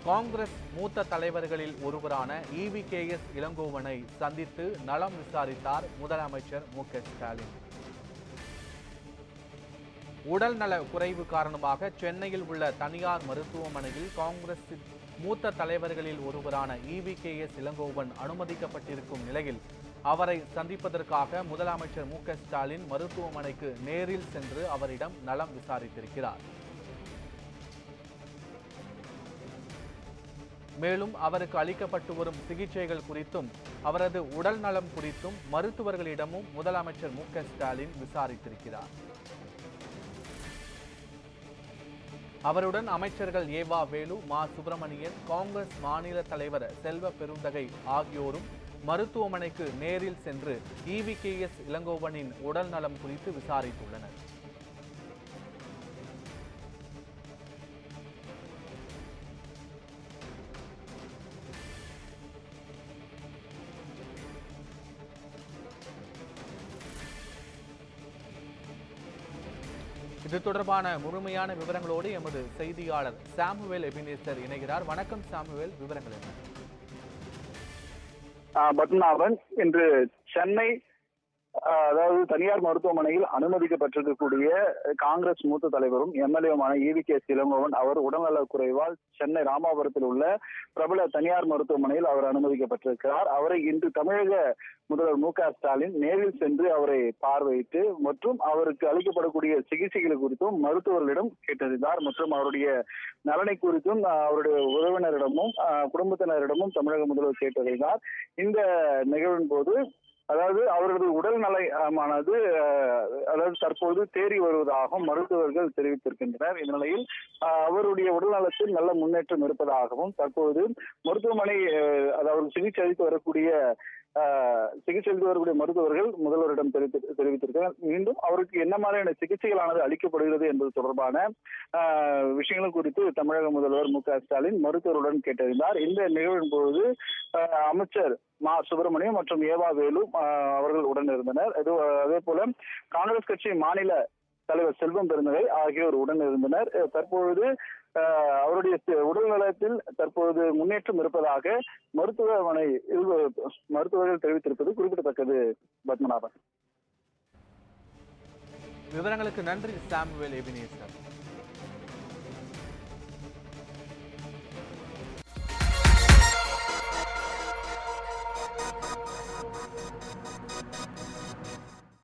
காங்கிரஸ் மூத்த தலைவர்களில் ஒருவரான EVKS இளங்கோவனை சந்தித்து நலம் விசாரித்தார் முதலமைச்சர் மு.க.ஸ்டாலின். உடல்நல குறைவு காரணமாக சென்னையில் உள்ள தனியார் மருத்துவமனையில் காங்கிரஸ் மூத்த தலைவர்களில் ஒருவரான EVKS இளங்கோவன் அனுமதிக்கப்பட்டிருக்கும் நிலையில் அவரை சந்திப்பதற்காக முதலமைச்சர் மு.க.ஸ்டாலின் மருத்துவமனைக்கு நேரில் சென்று அவரிடம் நலம் விசாரித்திருக்கிறார். மேலும் அவருக்கு அளிக்கப்பட்டு வரும் சிகிச்சைகள் குறித்தும் அவரது உடல் நலம் குறித்தும் மருத்துவர்களிடமும் முதலமைச்சர் மு.க.ஸ்டாலின் விசாரித்திருக்கிறார். அவருடன் அமைச்சர்கள் ஏவா வேலு, மா சுப்பிரமணியன், காங்கிரஸ் மாநில தலைவர் செல்வ பெருந்தகை ஆகியோரும் மருத்துவமனைக்கு நேரில் சென்று EVKS இளங்கோவனின் உடல் நலம் குறித்து விசாரித்துள்ளனர். இது தொடர்பான முழுமையான விவரங்களோடு எமது செய்தியாளர் சாமுவேல் எபினேசர் இணைகிறார். வணக்கம் சாமுவேல், விவரங்கள் என்ன? பத்மநாபன், இன்று சென்னை அதாவது தனியார் மருத்துவமனையில் அனுமதிக்கப்பட்டிருக்கக்கூடிய காங்கிரஸ் மூத்த தலைவரும் MLA-வுமான EVKS இளங்கோவன் அவர் உடல்நலக் குறைவால் சென்னை ராமாபுரத்தில் உள்ள பிரபல தனியார் மருத்துவமனையில் அவர் அனுமதிக்கப்பட்டிருக்கிறார். அவரை இன்று தமிழக முதல்வர் மு.க.ஸ்டாலின் நேரில் சென்று அவரை பார்வையிட்டு மற்றும் அவருக்கு அளிக்கப்படக்கூடிய சிகிச்சைகள் குறித்தும் மருத்துவர்களிடம் கேட்டறிந்தார். மற்றும் அவருடைய நலனை குறித்தும் அவருடைய உறவினரிடமும் குடும்பத்தினரிடமும் தமிழக முதல்வர் கேட்டறிந்தார். இந்த நிகழ்வின் போது அதாவது அவரது உடல் நலமானது அதாவது தற்போது தேறி வருவதாகவும் மருத்துவர்கள் தெரிவித்திருக்கின்றனர். இந்நிலையில் அவருடைய உடல் நலத்தில் நல்ல முன்னேற்றம் இருப்பதாகவும் தற்போது மருத்துவமனை அதாவது சிகிச்சை அளித்து வரக்கூடிய மருத்துவர்கள் முதல்வரிடம் தெரிவித்திருக்கிறார். மீண்டும் அவருக்கு என்ன மாதிரியான சிகிச்சைகளானது அளிக்கப்படுகிறது என்பது தொடர்பான விஷயங்கள் குறித்து தமிழக முதல்வர் மு.க.ஸ்டாலின் மருத்துவருடன் கேட்டறிந்தார். இந்த நிகழ்வின் போது அமைச்சர் மா சுப்பிரமணியம் மற்றும் ஏவா வேலு அவர்கள் உடன் இருந்தனர். அதே போல காங்கிரஸ் கட்சி மாநில தலைவர் செல்வம் பெருந்தகை ஆகியோர் உடன் இருந்தனர். தற்பொழுது அவருடைய உடல் நலத்தில் தற்போது முன்னேற்றம் இருப்பதாக மருத்துவர்கள் தெரிவித்திருப்பது குறிப்பிடத்தக்கது. பத்மநாபன், விவரங்களுக்கு நன்றி சாமுவேல் எபினேசர்.